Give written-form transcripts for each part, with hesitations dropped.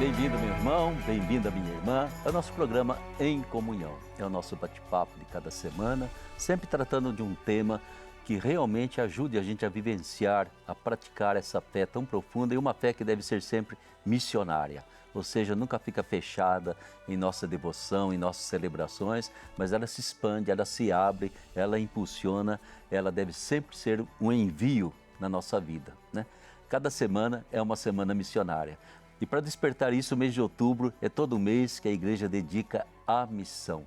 Bem-vindo, meu irmão, bem-vinda, minha irmã, ao nosso programa Em Comunhão. É o nosso bate-papo de cada semana, sempre tratando de um tema que realmente ajude a gente a vivenciar, a praticar essa fé tão profunda e uma fé que deve ser sempre missionária. Ou seja, nunca fica fechada em nossa devoção, em nossas celebrações, mas ela se expande, ela se abre, ela impulsiona, ela deve sempre ser um envio na nossa vida, né? Cada semana é uma semana missionária. E para despertar isso, o mês de outubro é todo mês que a igreja dedica à missão.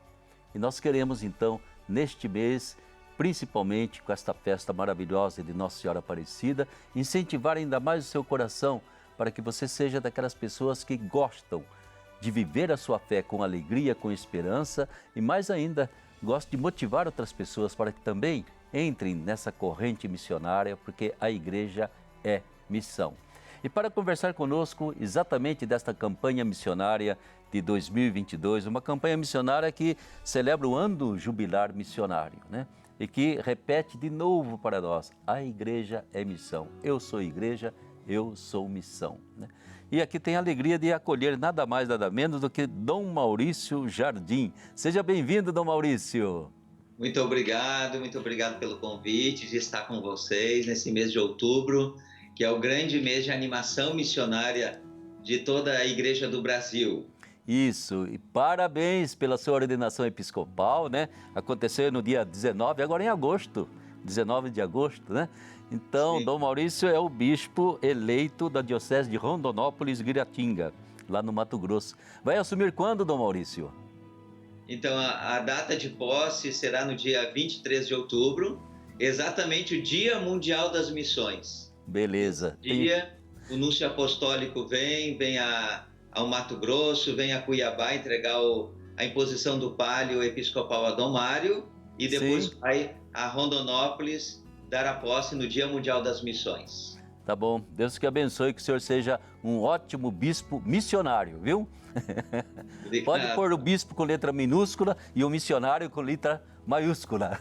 E nós queremos então, neste mês, principalmente com esta festa maravilhosa de Nossa Senhora Aparecida, incentivar ainda mais o seu coração para que você seja daquelas pessoas que gostam de viver a sua fé com alegria, com esperança e mais ainda, goste de motivar outras pessoas para que também entrem nessa corrente missionária, porque a igreja é missão. E para conversar conosco exatamente desta campanha missionária de 2022, uma campanha missionária que celebra o ano jubilar missionário, né? E que repete de novo para nós, a igreja é missão. Eu sou igreja, eu sou missão, né? E aqui tem a alegria de acolher nada mais, nada menos do que Dom Maurício Jardim. Seja bem-vindo, Dom Maurício. Muito obrigado pelo convite de estar com vocês nesse mês de outubro, que é o grande mês de animação missionária de toda a Igreja do Brasil. Isso, e parabéns pela sua ordenação episcopal, né? Aconteceu no dia 19, agora em agosto, 19 de agosto, né? Então, Sim. Dom Maurício é o bispo eleito da Diocese de Rondonópolis-Guiratinga, lá no Mato Grosso. Vai assumir quando, Dom Maurício? Então, a data de posse será no dia 23 de outubro, exatamente o Dia Mundial das Missões. Beleza. O núncio apostólico vem ao Mato Grosso, vem a Cuiabá entregar a imposição do palio episcopal a Dom Mário e depois vai a Rondonópolis dar a posse no Dia Mundial das Missões. Tá bom. Deus que abençoe, que o senhor seja um ótimo bispo missionário, viu? Pode pôr o bispo com letra minúscula e o missionário com letra maiúscula.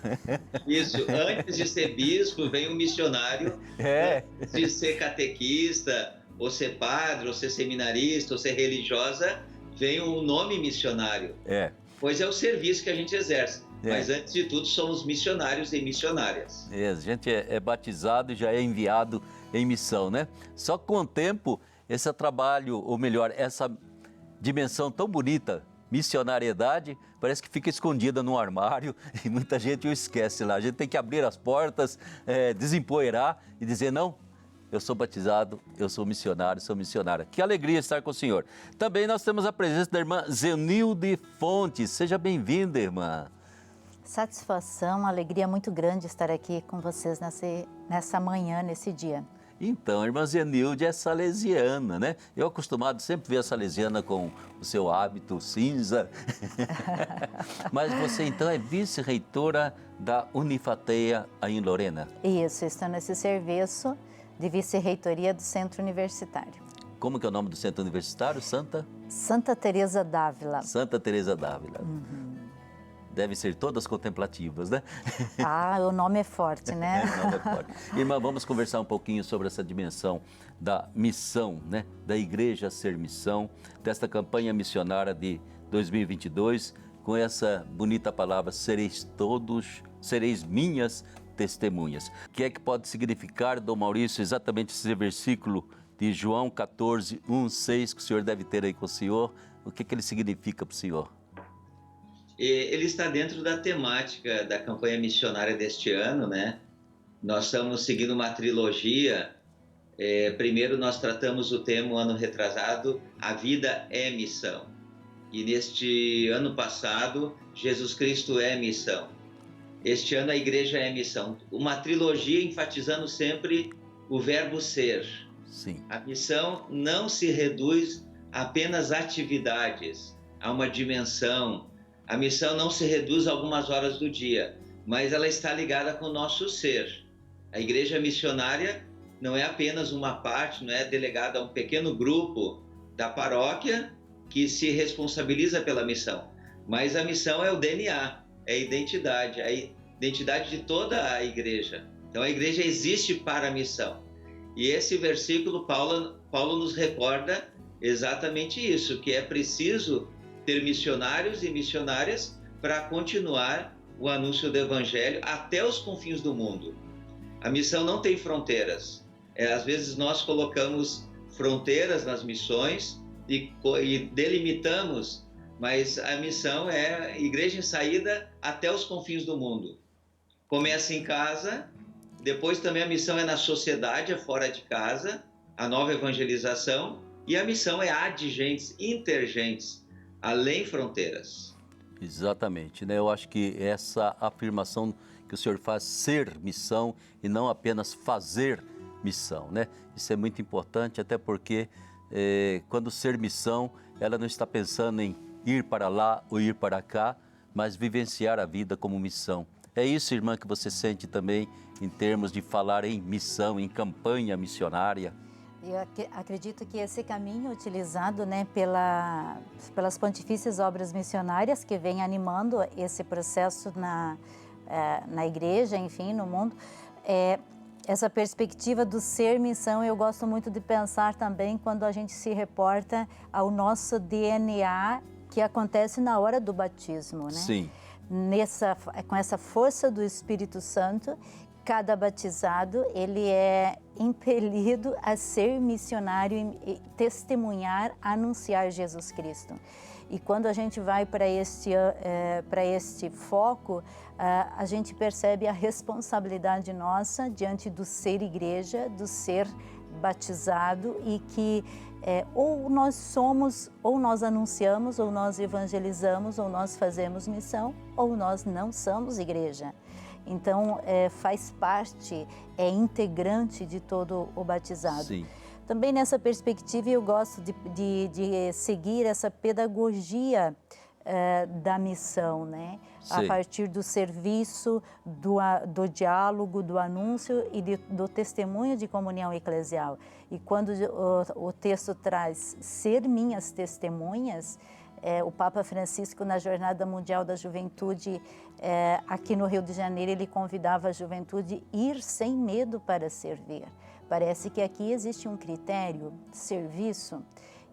Isso, antes de ser bispo, vem o missionário, antes de ser catequista, ou ser padre, ou ser seminarista, ou ser religiosa, vem o nome missionário. Pois é o serviço que a gente exerce. Mas antes de tudo, somos missionários e missionárias. A gente é batizado e já é enviado em missão, né? Só que com o tempo, esse trabalho, ou melhor, essa dimensão tão bonita, missionariedade, parece que fica escondida num armário e muita gente o esquece lá. A gente tem que abrir as portas, desempoeirar e dizer, não, eu sou batizado, eu sou missionário, sou missionária. Que alegria estar com o senhor. Também nós temos a presença da irmã Zenilde Fontes. Seja bem-vinda, irmã. Satisfação, alegria muito grande estar aqui com vocês nessa manhã, nesse dia. Então, a irmã Zenilde é salesiana, né? Eu acostumado sempre ver a salesiana com o seu hábito cinza. Mas você, então, é vice-reitora da Unifateia aí em Lorena? Isso, estou nesse serviço de vice-reitoria do Centro Universitário. Como que é o nome do Centro Universitário? Santa Teresa d'Ávila. Santa Teresa d'Ávila. Devem ser todas contemplativas, né? O nome é forte, né? O nome é forte. Irmã, vamos conversar um pouquinho sobre essa dimensão da missão, né? Da igreja ser missão, desta campanha missionária de 2022, com essa bonita palavra, sereis minhas testemunhas. O que é que pode significar, Dom Maurício, exatamente esse versículo de João 14, 1, 6, que o senhor deve ter aí com o senhor? O que ele significa para o senhor? Ele está dentro da temática da campanha missionária deste ano, né? Nós estamos seguindo uma trilogia. Primeiro nós tratamos o tema, ano retrasado, a vida é missão. E neste ano passado, Jesus Cristo é missão. Este ano a igreja é missão. Uma trilogia enfatizando sempre o verbo ser. Sim. A missão não se reduz a apenas atividades, a uma dimensão. A missão não se reduz a algumas horas do dia, mas ela está ligada com o nosso ser. A igreja missionária não é apenas uma parte, não é delegada a um pequeno grupo da paróquia que se responsabiliza pela missão, mas a missão é o DNA, é a identidade de toda a igreja. Então a igreja existe para a missão. E esse versículo, Paulo nos recorda exatamente isso, que é preciso ter missionários e missionárias para continuar o anúncio do Evangelho até os confins do mundo. A missão não tem fronteiras. Às vezes nós colocamos fronteiras nas missões e delimitamos, mas a missão é igreja em saída até os confins do mundo. Começa em casa, depois também a missão é na sociedade, é fora de casa, a nova evangelização, e a missão é adigentes, intergentes, além fronteiras. Exatamente, né? Eu acho que essa afirmação que o senhor faz, ser missão e não apenas fazer missão, né? Isso é muito importante, até porque quando ser missão, ela não está pensando em ir para lá ou ir para cá, mas vivenciar a vida como missão. É isso, irmã, que você sente também em termos de falar em missão, em campanha missionária? Eu acredito que esse caminho utilizado, né, pelas Pontifícias Obras Missionárias, que vem animando esse processo na igreja, enfim, no mundo, essa perspectiva do ser missão, eu gosto muito de pensar também quando a gente se reporta ao nosso DNA que acontece na hora do batismo, né? Sim. Com essa força do Espírito Santo, cada batizado, ele é impelido a ser missionário e testemunhar, anunciar Jesus Cristo. E quando a gente vai para este foco, a gente percebe a responsabilidade nossa diante do ser igreja, do ser batizado, e que ou nós somos, ou nós anunciamos, ou nós evangelizamos, ou nós fazemos missão, ou nós não somos igreja. Então, faz parte, é integrante de todo o batizado. Sim. Também nessa perspectiva eu gosto de seguir essa pedagogia da missão, né? Sim. A partir do serviço, do diálogo, do anúncio e do testemunho de comunhão eclesial. E quando o texto traz ser minhas testemunhas, o Papa Francisco, na Jornada Mundial da Juventude, aqui no Rio de Janeiro, ele convidava a juventude a ir sem medo para servir. Parece que aqui existe um critério, serviço,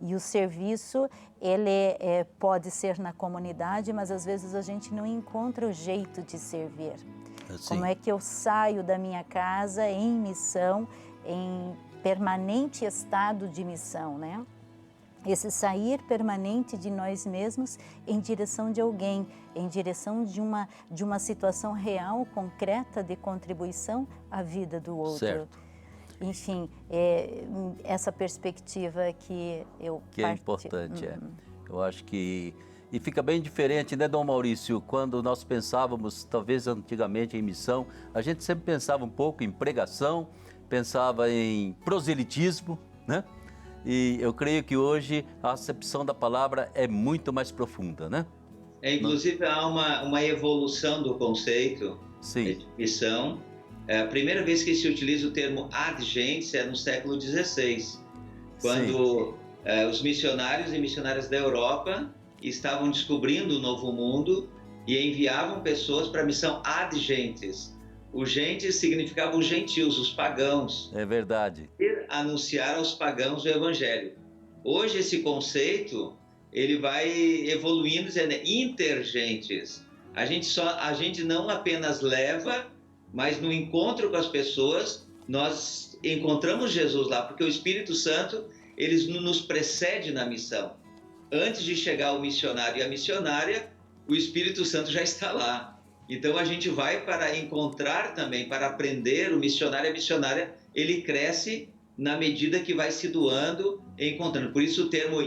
e o serviço ele pode ser na comunidade, mas às vezes a gente não encontra o jeito de servir. Assim. Como é que eu saio da minha casa em missão, em permanente estado de missão, né? Esse sair permanente de nós mesmos em direção de alguém, em direção de uma situação real, concreta de contribuição à vida do outro. Certo. Enfim, essa perspectiva que eu que é importante, Eu acho que... E fica bem diferente, né, Dom Maurício? Quando nós pensávamos, talvez antigamente, em missão, a gente sempre pensava um pouco em pregação, pensava em proselitismo, né? E eu creio que hoje a acepção da palavra é muito mais profunda, né? Inclusive, há uma evolução do conceito de missão. A primeira vez que se utiliza o termo adigentes é no século XVI, quando os missionários e missionárias da Europa estavam descobrindo o Novo Mundo e enviavam pessoas para a missão adigentes. Os gentes significavam os gentios, os pagãos. É verdade. E anunciar aos pagãos o Evangelho. Hoje esse conceito ele vai evoluindo, dizendo intergentes. A gente não apenas leva, mas no encontro com as pessoas, nós encontramos Jesus lá, porque o Espírito Santo, ele nos precede na missão. Antes de chegar o missionário e a missionária, o Espírito Santo já está lá. Então a gente vai para encontrar também, para aprender, o missionário e a missionária, ele cresce na medida que vai se doando e encontrando. Por isso o termo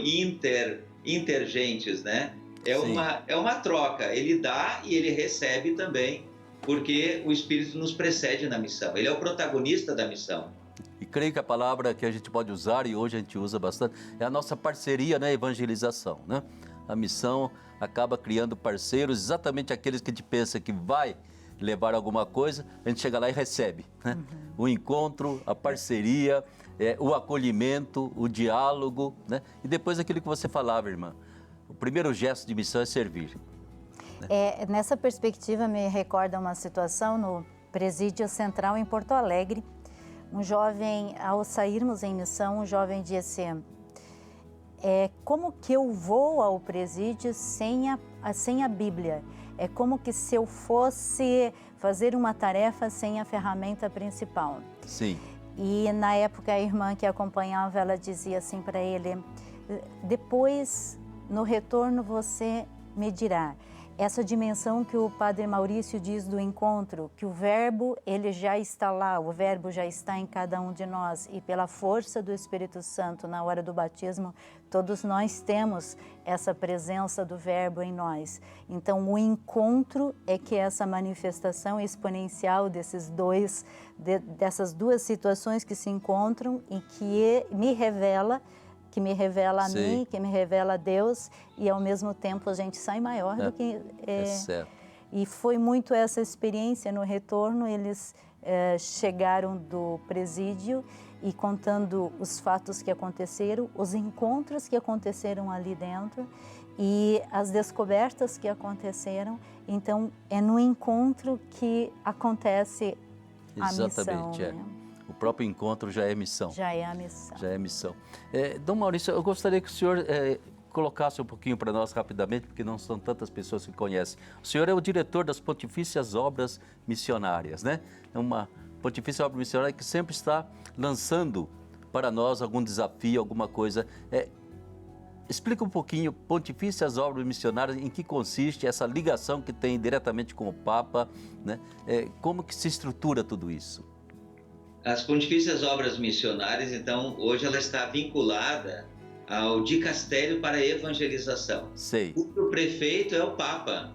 intergentes, né? É uma troca, ele dá e ele recebe também, porque o Espírito nos precede na missão, ele é o protagonista da missão. E creio que a palavra que a gente pode usar, e hoje a gente usa bastante, é a nossa parceria na evangelização, né? A missão acaba criando parceiros, exatamente aqueles que a gente pensa que vai levar alguma coisa, a gente chega lá e recebe, né? O encontro, a parceria, o acolhimento, o diálogo, né? E depois aquilo que você falava, irmã, o primeiro gesto de missão é servir. Nessa perspectiva, me recorda uma situação no Presídio Central em Porto Alegre. Um jovem, ao sairmos em missão, um jovem disse: é como que eu vou ao presídio sem a Bíblia. É como que se eu fosse fazer uma tarefa sem a ferramenta principal. Sim. E na época a irmã que acompanhava, ela dizia assim para ele: depois, no retorno, você me dirá. Essa dimensão que o Padre Maurício diz do encontro, que o verbo, ele já está lá, o verbo já está em cada um de nós, e pela força do Espírito Santo, na hora do batismo, todos nós temos essa presença do verbo em nós. Então, o encontro é que é essa manifestação exponencial dessas duas situações que se encontram e que me revela a Sim. mim, que me revela a Deus, e ao mesmo tempo a gente sai maior do que... É certo. E foi muito essa experiência no retorno. Eles chegaram do presídio e contando os fatos que aconteceram, os encontros que aconteceram ali dentro e as descobertas que aconteceram. Então, é no encontro que acontece a Exatamente, missão. Né? O próprio encontro já é missão. Já é a missão. Já é missão. Dom Maurício, eu gostaria que o senhor colocasse um pouquinho para nós rapidamente, porque não são tantas pessoas que conhecem. O senhor é o diretor das Pontifícias Obras Missionárias, né? É uma Pontifícia Obra Missionária que sempre está lançando para nós algum desafio, alguma coisa. Explica um pouquinho, Pontifícias Obras Missionárias, em que consiste essa ligação que tem diretamente com o Papa, né? Como que se estrutura tudo isso? As Pontifícias Obras Missionárias, então, hoje ela está vinculada ao Dicastério para a Evangelização. Sei. O prefeito é o Papa.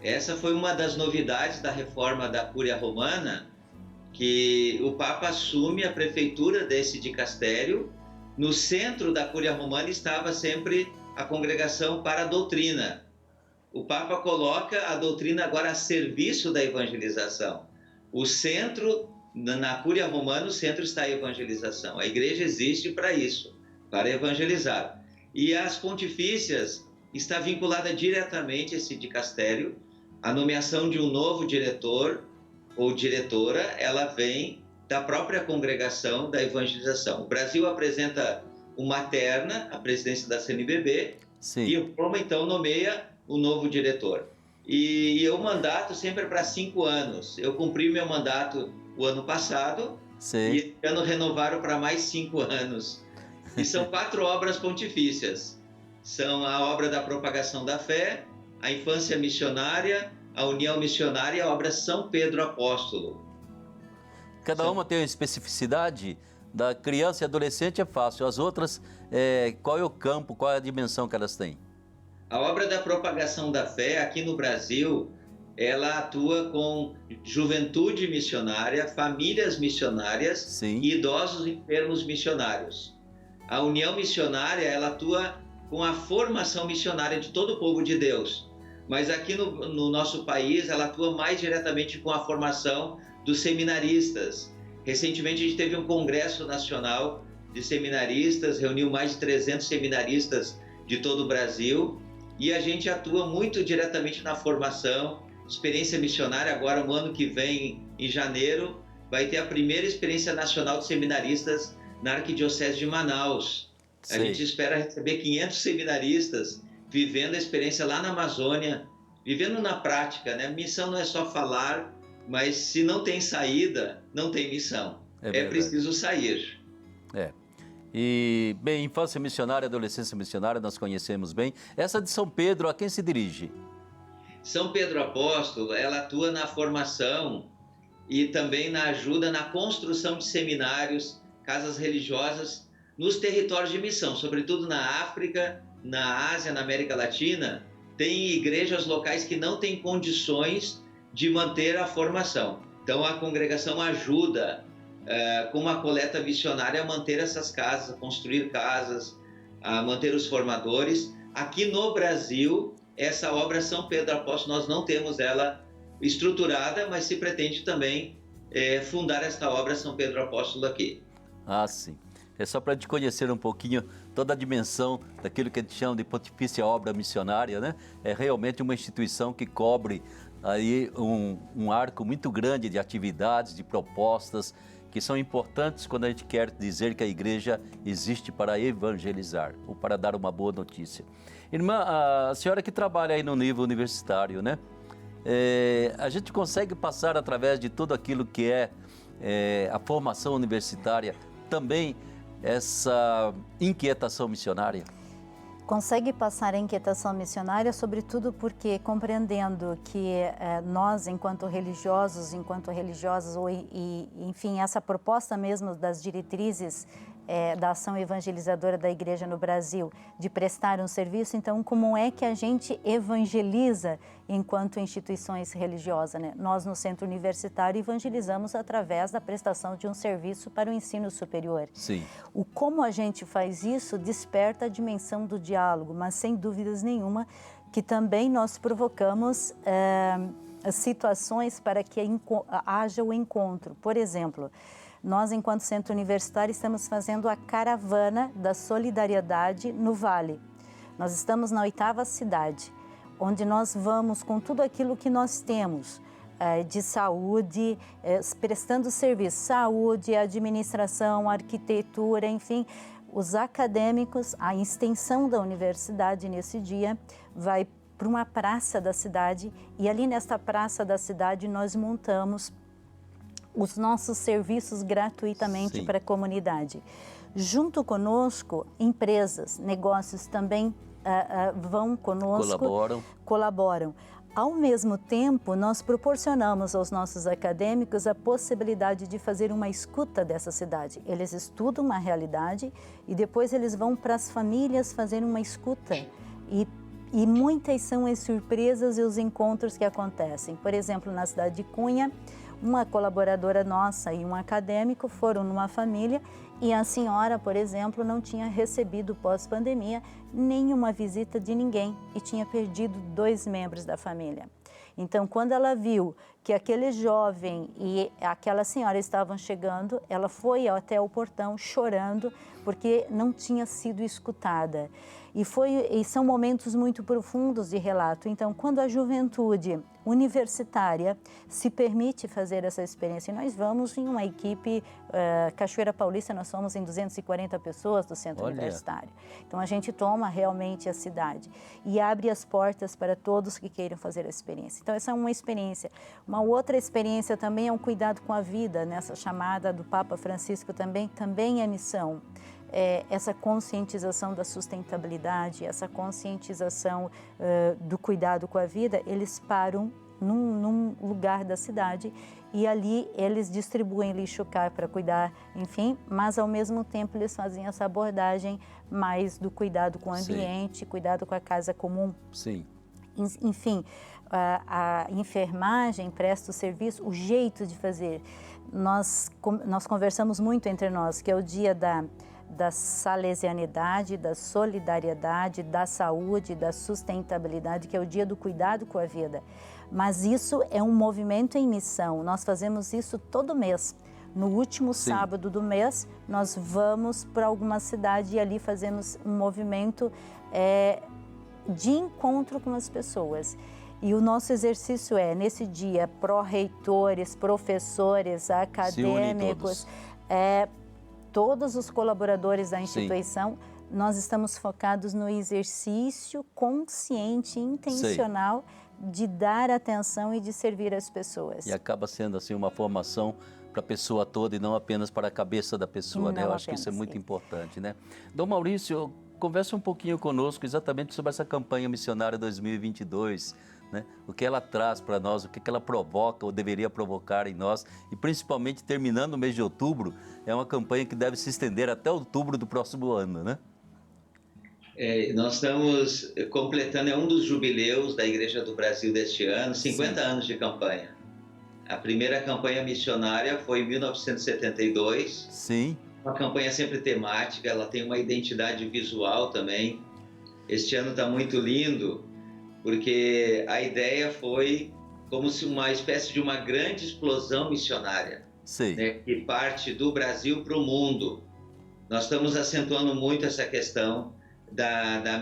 Essa foi uma das novidades da reforma da Cúria Romana, que o Papa assume a prefeitura desse dicastério. No centro da Cúria Romana estava sempre a Congregação para a Doutrina. O Papa coloca a doutrina agora a serviço da evangelização. O centro, na Cúria Romana, o centro está a evangelização. A igreja existe para isso, para evangelizar. E as pontifícias está vinculada diretamente a esse dicastério. A nomeação de um novo diretor ou diretora, ela vem da própria congregação da evangelização. O Brasil apresenta uma terna, a presidência da CNBB, Sim. E Roma, então, nomeia o novo diretor. E o mandato sempre é para 5 anos. Eu cumpri meu mandato o ano passado, Sim. E esse ano renovaram para mais 5 anos. E são 4 obras pontifícias. São a obra da propagação da fé, a infância missionária, a união missionária e a obra São Pedro Apóstolo. Cada uma tem uma especificidade. Da criança e adolescente é fácil. As outras, qual é o campo, qual é a dimensão que elas têm? A obra da propagação da fé, aqui no Brasil, ela atua com juventude missionária, famílias missionárias, Sim. E idosos enfermos missionários. A união missionária, ela atua com a formação missionária de todo o povo de Deus. Mas aqui no nosso país, ela atua mais diretamente com a formação dos seminaristas. Recentemente, a gente teve um congresso nacional de seminaristas, reuniu mais de 300 seminaristas de todo o Brasil, e a gente atua muito diretamente na formação, experiência missionária. Agora, no ano que vem, em janeiro, vai ter a primeira experiência nacional de seminaristas na Arquidiocese de Manaus. Sim. A gente espera receber 500 seminaristas vivendo a experiência lá na Amazônia, vivendo na prática, né? Missão não é só falar, mas se não tem saída, não tem missão. É preciso sair. E, bem, infância missionária, adolescência missionária, nós conhecemos bem. Essa de São Pedro, a quem se dirige? São Pedro Apóstolo, ela atua na formação e também na ajuda na construção de seminários, casas religiosas nos territórios de missão, sobretudo na África, na Ásia, na América Latina. Tem igrejas locais que não têm condições de manter a formação. Então, a congregação ajuda com uma coleta missionária a manter essas casas, a construir casas, a manter os formadores. Aqui no Brasil, essa obra São Pedro Apóstolo, nós não temos ela estruturada, mas se pretende também fundar esta obra São Pedro Apóstolo aqui. Ah, sim. É só para a gente conhecer um pouquinho toda a dimensão daquilo que a gente chama de Pontifícia Obra Missionária, né? É realmente uma instituição que cobre aí um arco muito grande de atividades, de propostas, que são importantes quando a gente quer dizer que a igreja existe para evangelizar ou para dar uma boa notícia. Irmã, a senhora que trabalha aí no nível universitário, né? A gente consegue passar através de tudo aquilo que é a formação universitária também essa inquietação missionária? Consegue passar a inquietação missionária, sobretudo porque compreendendo que nós, enquanto religiosos, enquanto religiosas, enfim, essa proposta mesmo das diretrizes da ação evangelizadora da igreja no Brasil, de prestar um serviço, então como é que a gente evangeliza enquanto instituições religiosas, né? Nós no centro universitário evangelizamos através da prestação de um serviço para o ensino superior. Sim. O como a gente faz isso desperta a dimensão do diálogo, mas sem dúvidas nenhuma que também nós provocamos situações para que haja o encontro. Por exemplo, nós, enquanto centro universitário, estamos fazendo a caravana da solidariedade no Vale. Nós estamos na 8ª cidade, onde nós vamos com tudo aquilo que nós temos de saúde, prestando serviço, saúde, administração, arquitetura, enfim, os acadêmicos, a extensão da universidade nesse dia vai para uma praça da cidade e ali nesta praça da cidade nós montamos os nossos serviços gratuitamente para a comunidade. Junto conosco, empresas, negócios também vão conosco, colaboram. Ao mesmo tempo, nós proporcionamos aos nossos acadêmicos a possibilidade de fazer uma escuta dessa cidade. Eles estudam uma realidade e depois eles vão para as famílias fazer uma escuta. E muitas são as surpresas e os encontros que acontecem. Por exemplo, na cidade de Cunha, uma colaboradora nossa e um acadêmico foram numa família e a senhora, por exemplo, não tinha recebido pós-pandemia nenhuma visita de ninguém e tinha perdido 2 membros da família. Então, quando ela viu que aquele jovem e aquela senhora estavam chegando, ela foi até o portão chorando porque não tinha sido escutada. E são momentos muito profundos de relato. Então, quando a juventude universitária se permite fazer essa experiência, nós vamos em uma equipe, Cachoeira Paulista, nós somos em 240 pessoas do centro universitário. Então, a gente toma realmente a cidade e abre as portas para todos que queiram fazer a experiência. Então, essa é uma experiência. Uma outra experiência também é um cuidado com a vida, nessa chamada do Papa Francisco também é missão. Essa conscientização da sustentabilidade, essa conscientização do cuidado com a vida, eles param num lugar da cidade e ali eles distribuem lixo car para cuidar, enfim, mas ao mesmo tempo eles fazem essa abordagem mais do cuidado com o ambiente, sim, cuidado com a casa comum. Sim. Enfim, a enfermagem presta o serviço, o jeito de fazer. Nós conversamos muito entre nós, que é o dia da salesianidade, da solidariedade, da saúde, da sustentabilidade, que é o dia do cuidado com a vida. Mas isso é um movimento em missão, nós fazemos isso todo mês. No último sábado do mês, nós vamos para alguma cidade e ali fazemos um movimento de encontro com as pessoas. E o nosso exercício nesse dia, pró-reitores, professores, acadêmicos, todos os colaboradores da instituição, nós estamos focados no exercício consciente, intencional, de dar atenção e de servir as pessoas. E acaba sendo assim uma formação para a pessoa toda e não apenas para a cabeça da pessoa, né? Eu acho que isso é muito importante, né? Dom Maurício, conversa um pouquinho conosco exatamente sobre essa campanha missionária 2022, né? O que ela traz para nós, o que ela provoca ou deveria provocar em nós e principalmente terminando o mês de outubro, é uma campanha que deve se estender até outubro do próximo ano, né? Nós estamos completando, um dos jubileus da Igreja do Brasil deste ano, 50 anos de campanha. A primeira campanha missionária foi em 1972. Sim. Uma campanha sempre temática, ela tem uma identidade visual também. Este ano está muito lindo, porque a ideia foi como se uma espécie de uma grande explosão missionária, né, que parte do Brasil para o mundo. Nós estamos acentuando muito essa questão da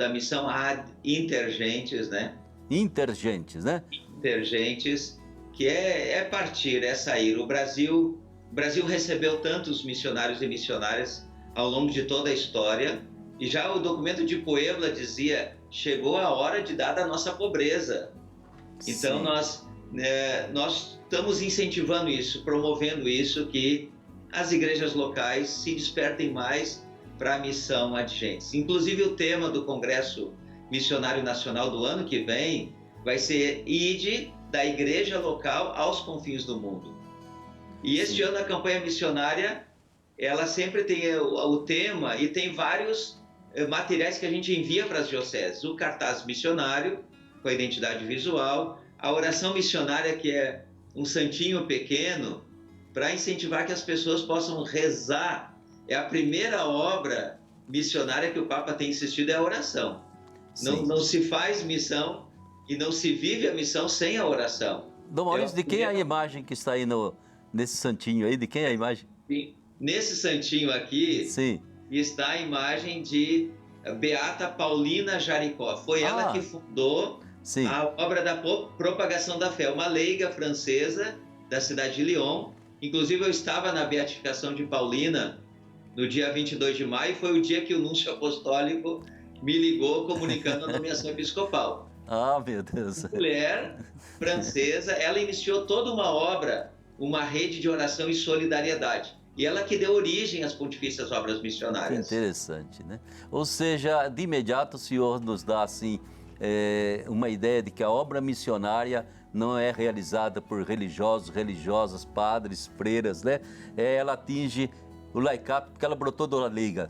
missão ad intergentes, né? Intergentes, né? Intergentes, que é partir, é sair. O Brasil O Brasil recebeu tantos missionários e missionárias ao longo de toda a história, e já o documento de Puebla dizia: chegou a hora de dar da nossa pobreza. Então nós estamos incentivando isso, promovendo isso, que as igrejas locais se despertem mais para a missão adigentes. Inclusive o tema do Congresso Missionário Nacional do ano que vem vai ser Ide da igreja local aos confins do mundo. E este ano a campanha missionária, ela sempre tem o tema, e tem vários materiais que a gente envia para as dioceses. O cartaz missionário, com a identidade visual, a oração missionária, que é um santinho pequeno, para incentivar que as pessoas possam rezar. É a primeira obra missionária que o Papa tem insistido, é a oração. Não se faz missão e não se vive a missão sem a oração. Dom Maurício, de quem é a imagem que está aí nesse santinho aí? De quem é a imagem? Nesse santinho aqui, está a imagem de Beata Paulina Jaricó. Foi ela que fundou a obra da propagação da fé, uma leiga francesa da cidade de Lyon. Inclusive, eu estava na beatificação de Paulina no dia 22 de maio, foi o dia que o núncio apostólico me ligou comunicando a nomeação episcopal. Meu Deus! Mulher francesa, ela iniciou toda uma obra, uma rede de oração e solidariedade. E ela que deu origem às Pontifícias Obras Missionárias. Que interessante, né? Ou seja, de imediato o senhor nos dá, assim, uma ideia de que a obra missionária não é realizada por religiosos, religiosas, padres, freiras, né? Ela atinge o laicato porque ela brotou de uma leiga.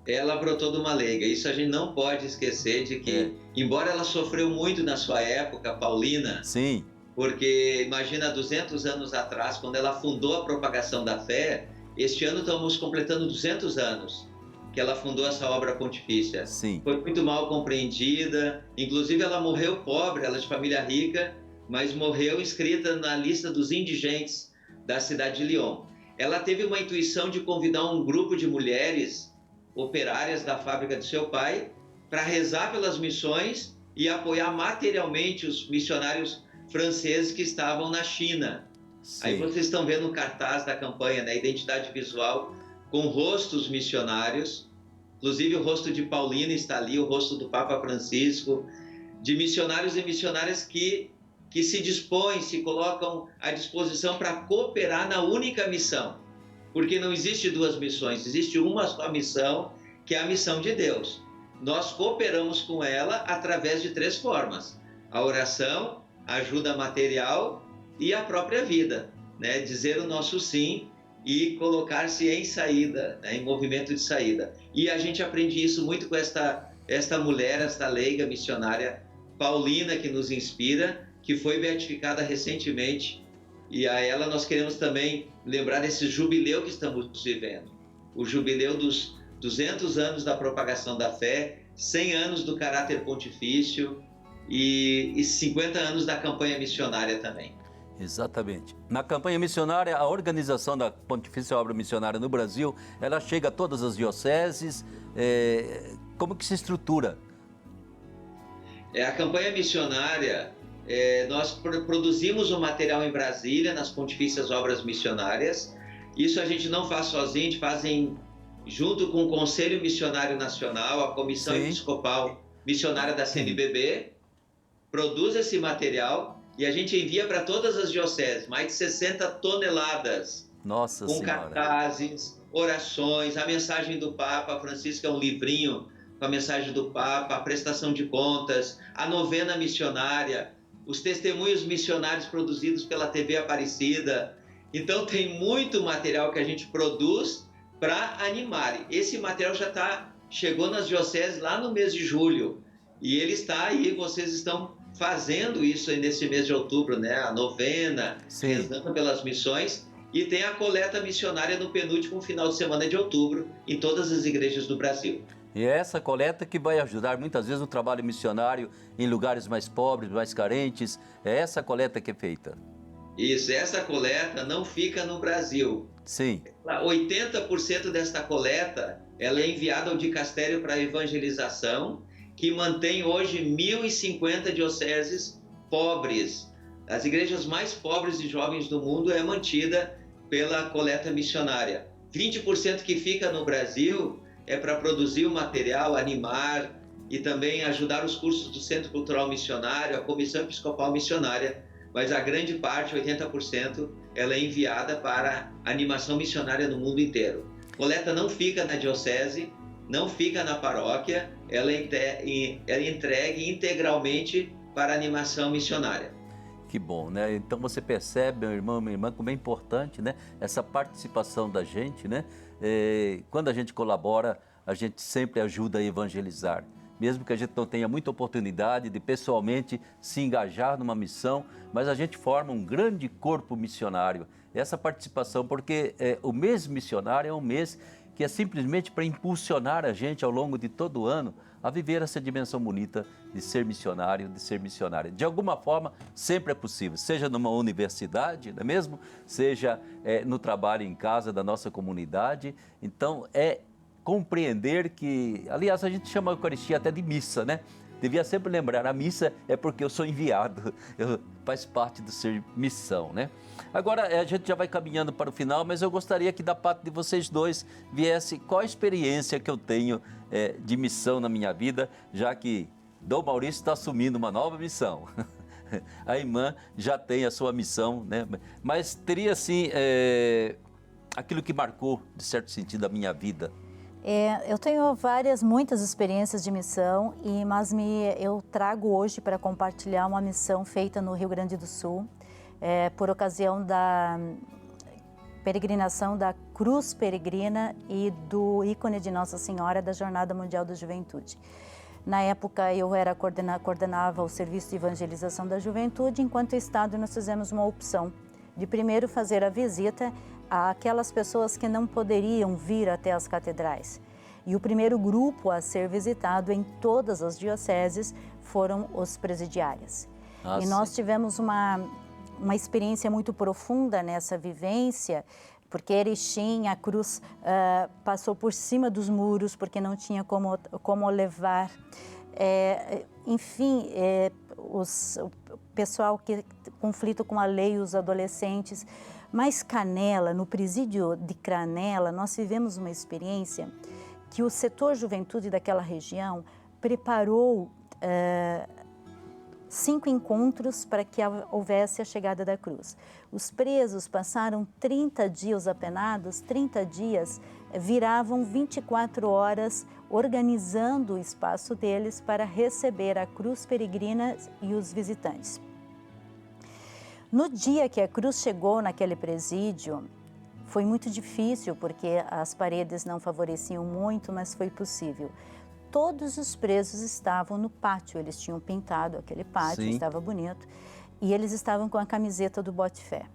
Ela brotou de uma leiga. Isso a gente não pode esquecer de que, embora ela sofreu muito na sua época, Paulina, porque imagina 200 anos atrás, quando ela fundou a propagação da fé, este ano estamos completando 200 anos que ela fundou essa obra pontifícia. Foi muito mal compreendida, inclusive ela morreu pobre, ela é de família rica, mas morreu inscrita na lista dos indigentes da cidade de Lyon. Ela teve uma intuição de convidar um grupo de mulheres operárias da fábrica do seu pai para rezar pelas missões e apoiar materialmente os missionários franceses que estavam na China. Aí vocês estão vendo o cartaz da campanha, né? Identidade visual com rostos missionários, inclusive o rosto de Paulina está ali, o rosto do Papa Francisco, de missionários e missionárias que se dispõem, se colocam à disposição para cooperar na única missão. Porque não existe duas missões, existe uma só missão, que é a missão de Deus. Nós cooperamos com ela através de 3 formas: a oração, a ajuda material e a própria vida, né? Dizer o nosso sim e colocar-se em saída, né? Em movimento de saída. E a gente aprende isso muito com esta mulher, esta leiga missionária Paulina, que nos inspira, que foi beatificada recentemente. E a ela nós queremos também lembrar desse jubileu que estamos vivendo. O jubileu dos 200 anos da propagação da fé, 100 anos do caráter pontifício e 50 anos da campanha missionária também. Exatamente. Na campanha missionária, a organização da Pontifícia Obra Missionária no Brasil, ela chega a todas as dioceses. Como que se estrutura? A campanha missionária... nós produzimos o material em Brasília, nas Pontifícias Obras Missionárias. Isso a gente não faz sozinho, a gente faz junto com o Conselho Missionário Nacional, a Comissão Episcopal Missionária da CNBB, produz esse material e a gente envia para todas as dioceses, mais de 60 toneladas. Nossa com Senhora. Cartazes, orações, a mensagem do Papa Francisco, é um livrinho com a mensagem do Papa, a prestação de contas, a novena missionária, os testemunhos missionários produzidos pela TV Aparecida. Então tem muito material que a gente produz para animar. Esse material já chegou nas dioceses lá no mês de julho e ele está aí, vocês estão fazendo isso aí nesse mês de outubro, né? A novena, rezando pelas missões, e tem a coleta missionária no penúltimo final de semana de outubro em todas as igrejas do Brasil. E é essa coleta que vai ajudar muitas vezes no trabalho missionário em lugares mais pobres, mais carentes. É essa coleta que é feita. Isso, essa coleta não fica no Brasil. 80% desta coleta ela é enviada ao Dicastério para Evangelização, que mantém hoje 1.050 dioceses pobres. As igrejas mais pobres e jovens do mundo é mantida pela coleta missionária. 20% que fica no Brasil é para produzir o material, animar e também ajudar os cursos do Centro Cultural Missionário, a Comissão Episcopal Missionária, mas a grande parte, 80%, ela é enviada para animação missionária no mundo inteiro. Coleta não fica na diocese, não fica na paróquia, ela é entregue integralmente para animação missionária. Que bom, né? Então você percebe, meu irmão, minha irmã, como é importante, né? Essa participação da gente, né? Quando a gente colabora, a gente sempre ajuda a evangelizar. Mesmo que a gente não tenha muita oportunidade de pessoalmente se engajar numa missão, mas a gente forma um grande corpo missionário. Essa participação, porque o mês missionário é um mês que é simplesmente para impulsionar a gente ao longo de todo o ano a viver essa dimensão bonita de ser missionário, de ser missionária. De alguma forma, sempre é possível, seja numa universidade, não é mesmo? Seja no trabalho em casa da nossa comunidade. Então, compreender que, aliás, a gente chama a Eucaristia até de missa, né? Devia sempre lembrar, a missa é porque eu sou enviado, faz parte do ser missão, né? Agora, a gente já vai caminhando para o final, mas eu gostaria que da parte de vocês dois viesse qual a experiência que eu tenho de missão na minha vida, já que Dom Maurício está assumindo uma nova missão. A irmã já tem a sua missão, né? Mas teria, assim, aquilo que marcou, de certo sentido, a minha vida. Eu tenho muitas experiências de missão, mas eu trago hoje para compartilhar uma missão feita no Rio Grande do Sul, por ocasião da peregrinação da Cruz Peregrina e do ícone de Nossa Senhora da Jornada Mundial da Juventude. Na época eu coordenava o Serviço de Evangelização da Juventude, enquanto Estado nós fizemos uma opção de primeiro fazer a visita àquelas pessoas que não poderiam vir até as catedrais. E o primeiro grupo a ser visitado em todas as dioceses foram os presidiários. E nós tivemos uma experiência muito profunda nessa vivência, porque Erechim, a cruz passou por cima dos muros, porque não tinha como levar. Enfim, o pessoal que conflito com a lei, os adolescentes. Mas Canela, no presídio de Canela, nós vivemos uma experiência que o setor juventude daquela região preparou 5 encontros para que houvesse a chegada da cruz. Os presos passaram 30 dias apenados, 30 dias, viravam 24 horas organizando o espaço deles para receber a cruz peregrina e os visitantes. No dia que a cruz chegou naquele presídio, foi muito difícil, porque as paredes não favoreciam muito, mas foi possível. Todos os presos estavam no pátio, eles tinham pintado aquele pátio, Sim. Estava bonito, e eles estavam com a camiseta do Bote-Fé.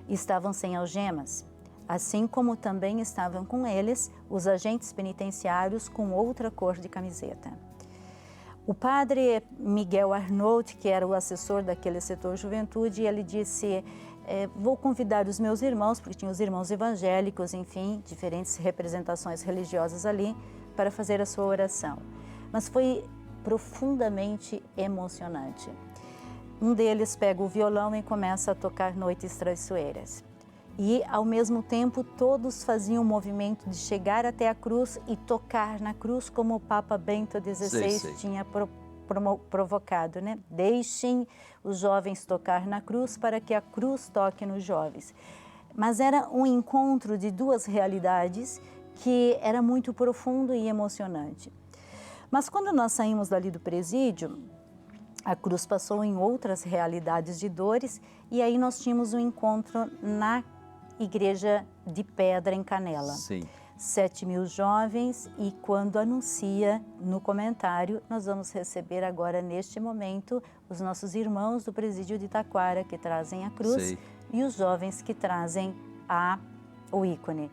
Estavam sem algemas, assim como também estavam com eles os agentes penitenciários com outra cor de camiseta. O padre Miguel Arnaud, que era o assessor daquele setor juventude, ele disse, vou convidar os meus irmãos, porque tinha os irmãos evangélicos, enfim, diferentes representações religiosas ali, para fazer a sua oração. Mas foi profundamente emocionante. Um deles pega o violão e começa a tocar Noites Traiçoeiras. E, ao mesmo tempo, todos faziam o movimento de chegar até a cruz e tocar na cruz, como o Papa Bento XVI tinha provocado, né? Deixem os jovens tocar na cruz para que a cruz toque nos jovens. Mas era um encontro de duas realidades que era muito profundo e emocionante. Mas quando nós saímos dali do presídio, a cruz passou em outras realidades de dores, e aí nós tínhamos um encontro na Igreja de Pedra, em Canela. Sim. 7.000 jovens, e quando anuncia no comentário, nós vamos receber agora, neste momento, os nossos irmãos do presídio de Taquara, que trazem a cruz, Sim. E os jovens que trazem o ícone.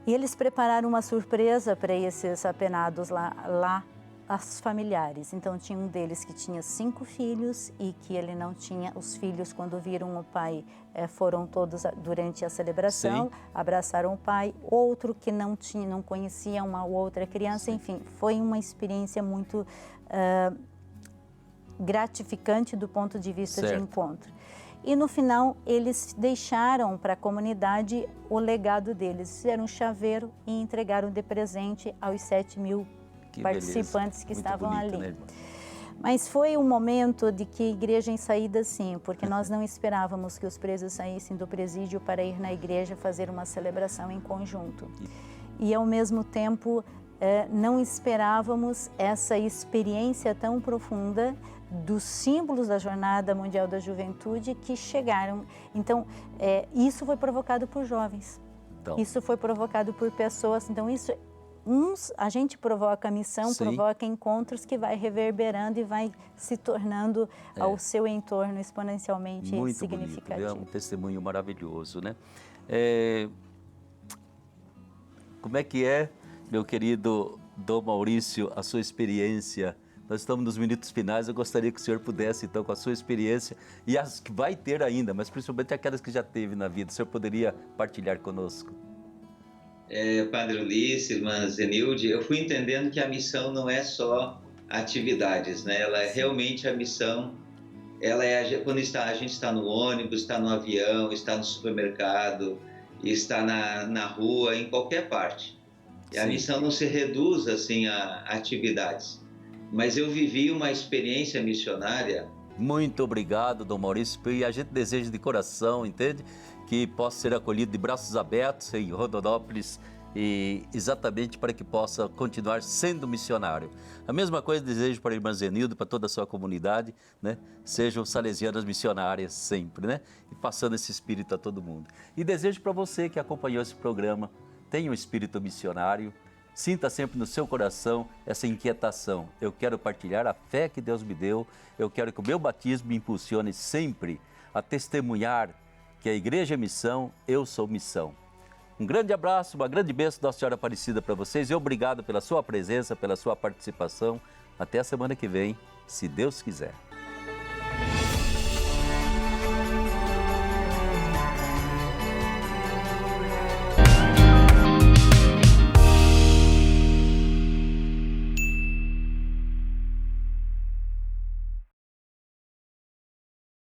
E eles prepararam uma surpresa para esses apenados lá, as familiares. Então, tinha um deles que tinha 5 filhos e que ele não tinha. Os filhos, quando viram o pai, foram todos durante a celebração, Sim. abraçaram o pai. Outro que não conhecia uma outra criança. Sim. Enfim, foi uma experiência muito gratificante do ponto de vista certo. De encontro. E no final eles deixaram para a comunidade o legado deles. Fizeram um chaveiro e entregaram de presente aos 7.000 participantes que muito estavam bonito, ali. Né, irmã? Mas foi um momento de que igreja em saída, sim, porque nós não esperávamos que os presos saíssem do presídio para ir na igreja fazer uma celebração em conjunto. E ao mesmo tempo não esperávamos essa experiência tão profunda dos símbolos da Jornada Mundial da Juventude que chegaram. Então, isso foi provocado por jovens, Então, isso foi provocado por pessoas. Então, isso, a gente provoca a missão, sim, provoca encontros que vai reverberando e vai se tornando ao seu entorno exponencialmente muito significativo. bonito, é um testemunho maravilhoso, né? Como é que é, meu querido Dom Maurício, a sua experiência? Nós estamos nos minutos finais, eu gostaria que o senhor pudesse, então, com a sua experiência, e as que vai ter ainda, mas principalmente aquelas que já teve na vida, o senhor poderia partilhar conosco? Padre Ulisses, irmã Zenilde, eu fui entendendo que a missão não é só atividades, né? Ela é realmente a missão, ela é quando a gente está no ônibus, está no avião, está no supermercado, está na rua, em qualquer parte. E a missão não se reduz assim a atividades. Mas eu vivi uma experiência missionária. Muito obrigado, Dom Maurício, e a gente deseja de coração, entende? Que possa ser acolhido de braços abertos em Rondonópolis, e exatamente para que possa continuar sendo missionário. A mesma coisa desejo para a irmã Zenilde, para toda a sua comunidade, né? Sejam salesianas missionárias sempre, né? E passando esse espírito a todo mundo. E desejo para você que acompanhou esse programa, tenha um espírito missionário, sinta sempre no seu coração essa inquietação. Eu quero partilhar a fé que Deus me deu, eu quero que o meu batismo me impulsione sempre a testemunhar que a igreja é missão, eu sou missão. Um grande abraço, uma grande bênção da Nossa Senhora Aparecida para vocês e obrigado pela sua presença, pela sua participação. Até a semana que vem, se Deus quiser.